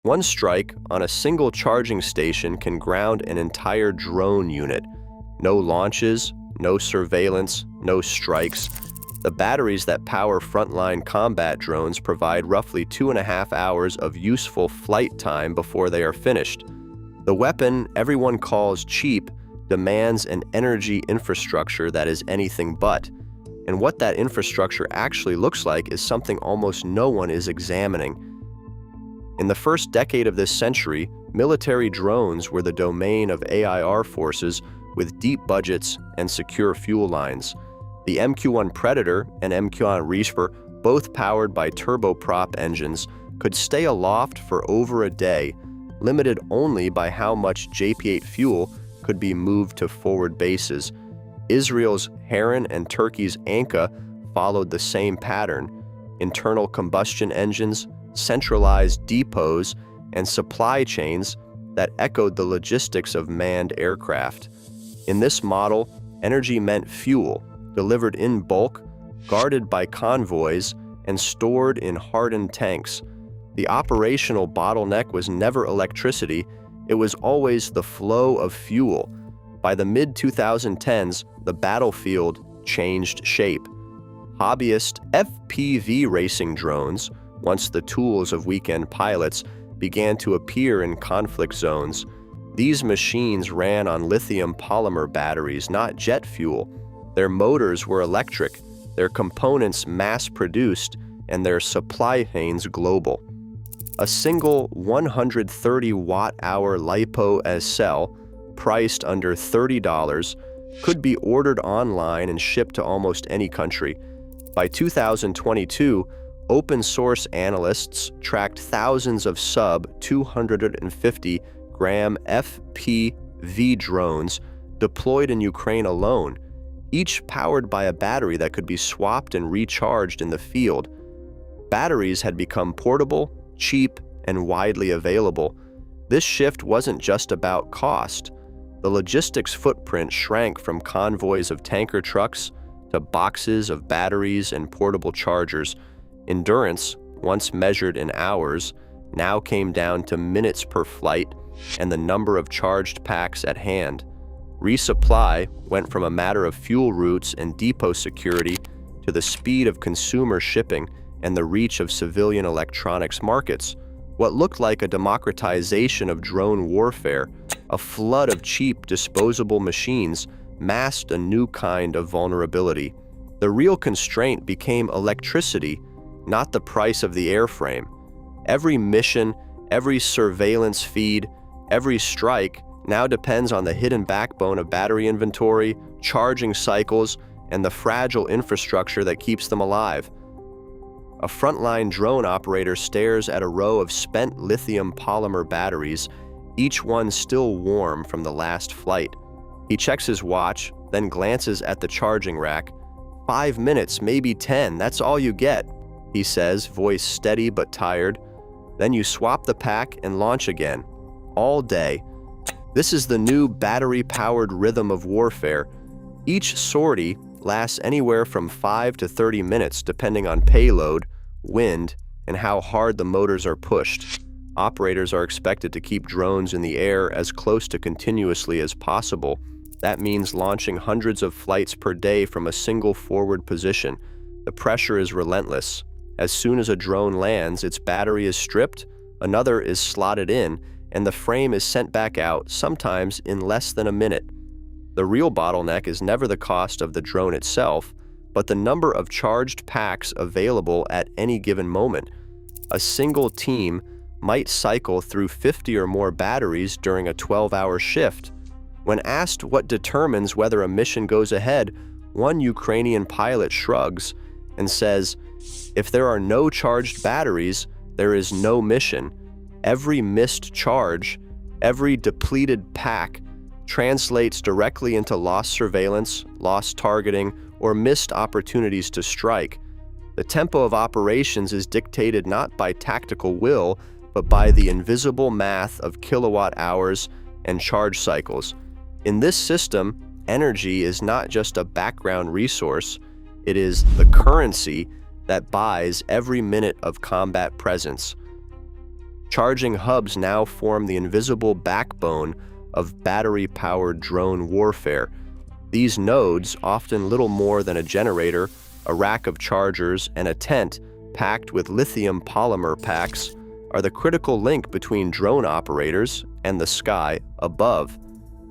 One strike on a single charging station can ground an entire drone unit. No launches, no surveillance, no strikes. The batteries that power frontline combat drones provide roughly 2.5 hours of useful flight time before they are finished. The weapon everyone calls cheap demands an energy infrastructure that is anything but. And what that infrastructure actually looks like is something almost no one is examining. In the first decade of this century, military drones were the domain of AIR forces with deep budgets and secure fuel lines. The MQ-1 Predator and MQ-1 Reaper, both powered by turboprop engines, could stay aloft for over a day, limited only by how much JP-8 fuel could be moved to forward bases. Israel's Heron and Turkey's Anka followed the same pattern: internal combustion engines, centralized depots, and supply chains that echoed the logistics of manned aircraft. In this model, energy meant fuel, delivered in bulk, guarded by convoys, and stored in hardened tanks. The operational bottleneck was never electricity, it was always the flow of fuel. By the mid-2010s, the battlefield changed shape. Hobbyist FPV racing drones, once the tools of weekend pilots, began to appear in conflict zones. These machines ran on lithium polymer batteries, not jet fuel. Their motors were electric, their components mass-produced, and their supply chains global. A single 130 watt-hour LiPo cell, priced under $30, could be ordered online and shipped to almost any country. By 2022, open-source analysts tracked thousands of sub-250-gram FPV drones deployed in Ukraine alone, each powered by a battery that could be swapped and recharged in the field. Batteries had become portable, cheap, and widely available. This shift wasn't just about cost. The logistics footprint shrank from convoys of tanker trucks to boxes of batteries and portable chargers. Endurance, once measured in hours, now came down to minutes per flight and the number of charged packs at hand. Resupply went from a matter of fuel routes and depot security to the speed of consumer shipping and the reach of civilian electronics markets. What looked like a democratization of drone warfare, a flood of cheap, disposable machines, masked a new kind of vulnerability. The real constraint became electricity, not the price of the airframe. Every mission, every surveillance feed, every strike now depends on the hidden backbone of battery inventory, charging cycles, and the fragile infrastructure that keeps them alive. A frontline drone operator stares at a row of spent lithium polymer batteries, each one still warm from the last flight. He checks his watch, then glances at the charging rack. 5 minutes, maybe 10, that's all you get, he says, voice steady but tired. Then you swap the pack and launch again. All day. This is the new battery-powered rhythm of warfare. Each sortie lasts anywhere from 5 to 30 minutes depending on payload, wind, and how hard the motors are pushed. Operators are expected to keep drones in the air as close to continuously as possible. That means launching hundreds of flights per day from a single forward position. The pressure is relentless. As soon as a drone lands, its battery is stripped, another is slotted in, and the frame is sent back out, sometimes in less than a minute. The real bottleneck is never the cost of the drone itself, but the number of charged packs available at any given moment. A single team might cycle through 50 or more batteries during a 12-hour shift. When asked what determines whether a mission goes ahead, one Ukrainian pilot shrugs and says, "If there are no charged batteries, there is no mission. Every missed charge, every depleted pack, translates directly into lost surveillance, lost targeting, or missed opportunities to strike. The tempo of operations is dictated not by tactical will, but by the invisible math of kilowatt hours and charge cycles. In this system, energy is not just a background resource, it is the currency that buys every minute of combat presence." Charging hubs now form the invisible backbone of battery-powered drone warfare. These nodes, often little more than a generator, a rack of chargers, and a tent packed with lithium polymer packs, are the critical link between drone operators and the sky above.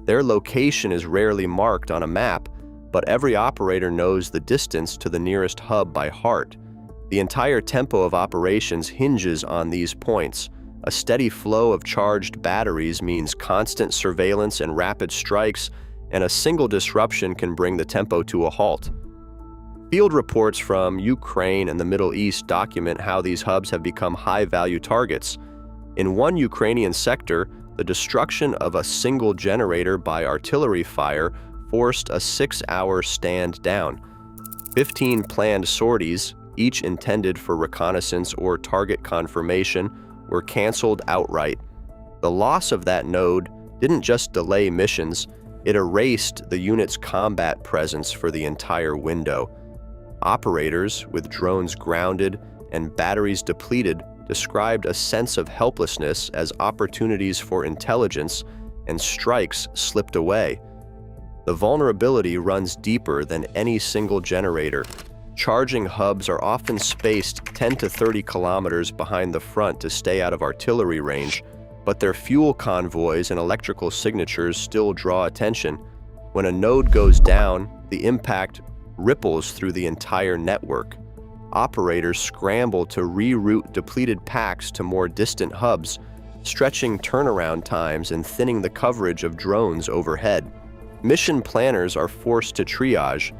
Their location is rarely marked on a map, but every operator knows the distance to the nearest hub by heart. The entire tempo of operations hinges on these points. A steady flow of charged batteries means constant surveillance and rapid strikes, and a single disruption can bring the tempo to a halt. Field reports from Ukraine and the Middle East document how these hubs have become high-value targets. In one Ukrainian sector, the destruction of a single generator by artillery fire forced a 6-hour stand down. 15 planned sorties, each intended for reconnaissance or target confirmation, were canceled outright. The loss of that node didn't just delay missions, it erased the unit's combat presence for the entire window. Operators, with drones grounded and batteries depleted, described a sense of helplessness as opportunities for intelligence and strikes slipped away. The vulnerability runs deeper than any single generator. Charging hubs are often spaced 10 to 30 kilometers behind the front to stay out of artillery range, but their fuel convoys and electrical signatures still draw attention. When a node goes down, the impact ripples through the entire network. Operators scramble to reroute depleted packs to more distant hubs, stretching turnaround times and thinning the coverage of drones overhead. Mission planners are forced to triage,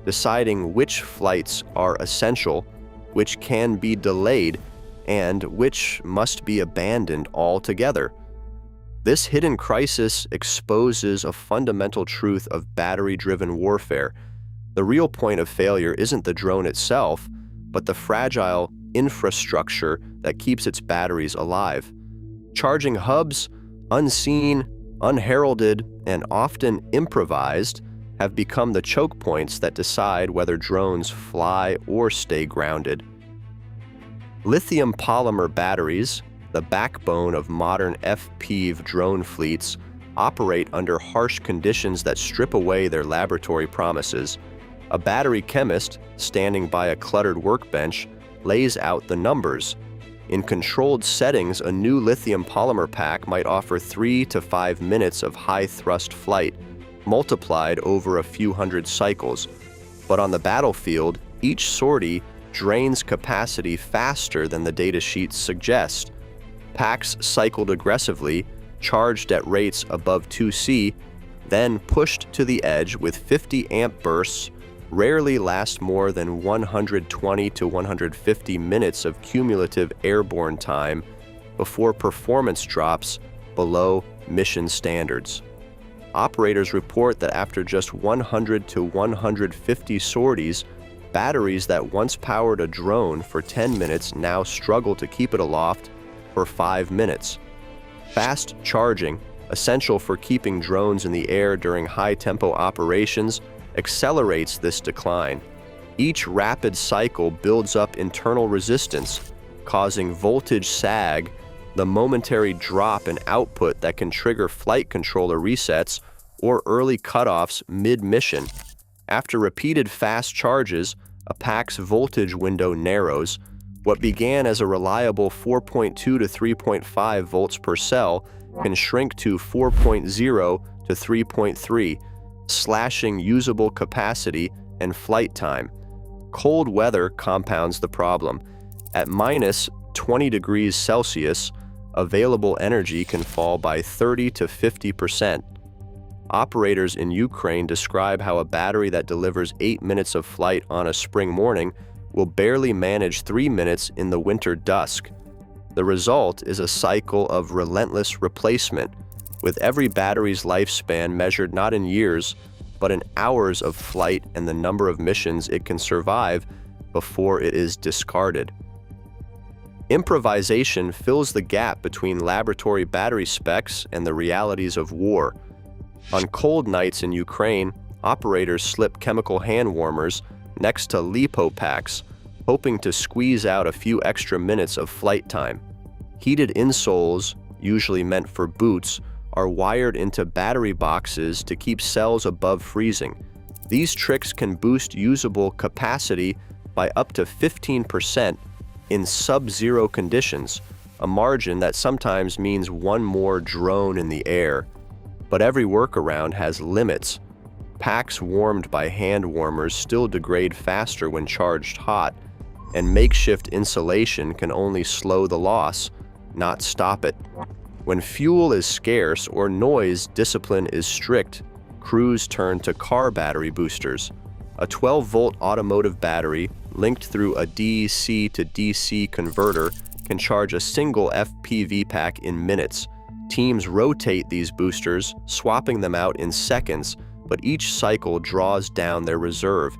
deciding which flights are essential, which can be delayed, and which must be abandoned altogether. This hidden crisis exposes a fundamental truth of battery-driven warfare. The real point of failure isn't the drone itself, but the fragile infrastructure that keeps its batteries alive. Charging hubs, unseen, unheralded, and often improvised, have become the choke points that decide whether drones fly or stay grounded. Lithium polymer batteries, the backbone of modern FPV drone fleets, operate under harsh conditions that strip away their laboratory promises. A battery chemist, standing by a cluttered workbench, lays out the numbers. In controlled settings, a new lithium polymer pack might offer 3 to 5 minutes of high-thrust flight, multiplied over a few hundred cycles. But on the battlefield, each sortie drains capacity faster than the datasheets suggest. Packs cycled aggressively, charged at rates above 2C, then pushed to the edge with 50 amp bursts, rarely last more than 120 to 150 minutes of cumulative airborne time before performance drops below mission standards. Operators report that after just 100 to 150 sorties, batteries that once powered a drone for 10 minutes now struggle to keep it aloft for 5 minutes. Fast charging, essential for keeping drones in the air during high-tempo operations, accelerates this decline. Each rapid cycle builds up internal resistance, causing voltage sag, the momentary drop in output that can trigger flight controller resets or early cutoffs mid-mission. After repeated fast charges, a pack's voltage window narrows. What began as a reliable 4.2 to 3.5 volts per cell can shrink to 4.0 to 3.3, slashing usable capacity and flight time. Cold weather compounds the problem. At minus 20 degrees Celsius, available energy can fall by 30 to 50%. Operators in Ukraine describe how a battery that delivers 8 minutes of flight on a spring morning will barely manage 3 minutes in the winter dusk. The result is a cycle of relentless replacement, with every battery's lifespan measured not in years, but in hours of flight and the number of missions it can survive before it is discarded. Improvisation fills the gap between laboratory battery specs and the realities of war. On cold nights in Ukraine, operators slip chemical hand warmers next to LiPo packs, hoping to squeeze out a few extra minutes of flight time. Heated insoles, usually meant for boots, are wired into battery boxes to keep cells above freezing. These tricks can boost usable capacity by up to 15% in sub-zero conditions, a margin that sometimes means one more drone in the air. But every workaround has limits. Packs warmed by hand warmers still degrade faster when charged hot, and makeshift insulation can only slow the loss, not stop it. When fuel is scarce or noise discipline is strict, crews turn to car battery boosters. A 12-volt automotive battery linked through a DC to DC converter can charge a single FPV pack in minutes. Teams rotate these boosters, swapping them out in seconds, but each cycle draws down their reserve.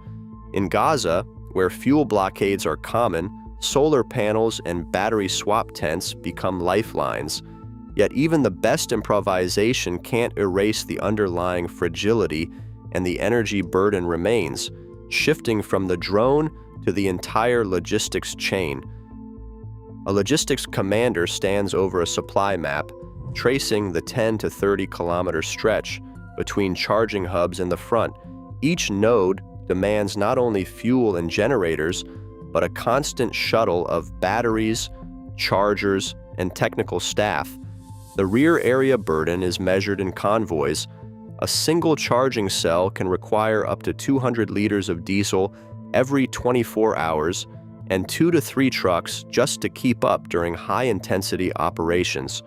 In Gaza, where fuel blockades are common, solar panels and battery swap tents become lifelines. Yet even the best improvisation can't erase the underlying fragility, and the energy burden remains, shifting from the drone to the entire logistics chain. A logistics commander stands over a supply map, tracing the 10 to 30 kilometer stretch between charging hubs in the front. Each node demands not only fuel and generators, but a constant shuttle of batteries, chargers, and technical staff. The rear area burden is measured in convoys. A single charging cell can require up to 200 liters of diesel every 24 hours and 2 to 3 trucks just to keep up during high-intensity operations.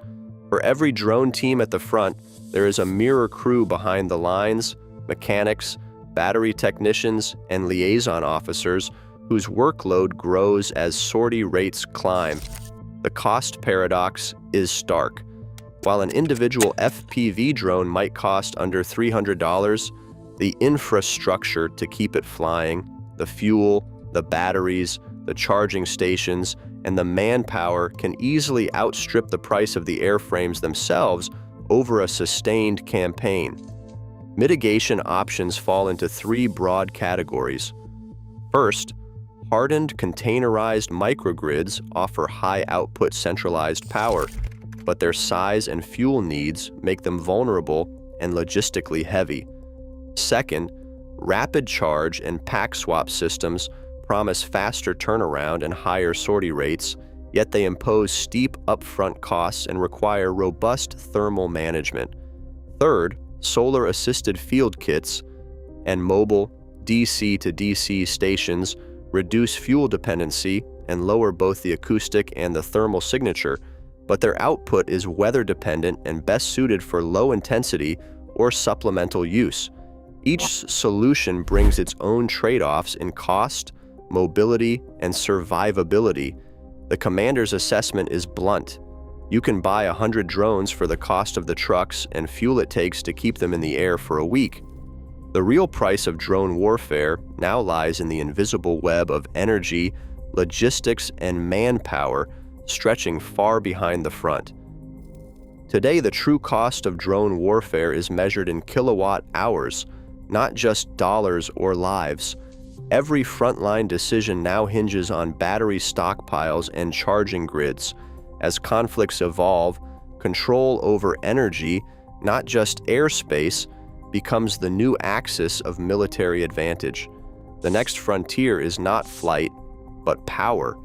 For every drone team at the front, there is a mirror crew behind the lines, mechanics, battery technicians, and liaison officers whose workload grows as sortie rates climb. The cost paradox is stark. While an individual FPV drone might cost under $300, the infrastructure to keep it flying, the fuel, the batteries, the charging stations, and the manpower can easily outstrip the price of the airframes themselves over a sustained campaign. Mitigation options fall into 3 broad categories. First, hardened containerized microgrids offer high-output centralized power, but their size and fuel needs make them vulnerable and logistically heavy. Second, rapid charge and pack swap systems promise faster turnaround and higher sortie rates, yet they impose steep upfront costs and require robust thermal management. Third, solar-assisted field kits and mobile DC to DC stations reduce fuel dependency and lower both the acoustic and the thermal signature, but their output is weather-dependent and best suited for low-intensity or supplemental use. Each solution brings its own trade-offs in cost, mobility, and survivability. The commander's assessment is blunt. You can buy 100 drones for the cost of the trucks and fuel it takes to keep them in the air for a week. The real price of drone warfare now lies in the invisible web of energy, logistics, and manpower stretching far behind the front. Today, the true cost of drone warfare is measured in kilowatt hours, not just dollars or lives. Every frontline decision now hinges on battery stockpiles and charging grids. As conflicts evolve, control over energy, not just airspace, becomes the new axis of military advantage. The next frontier is not flight, but power.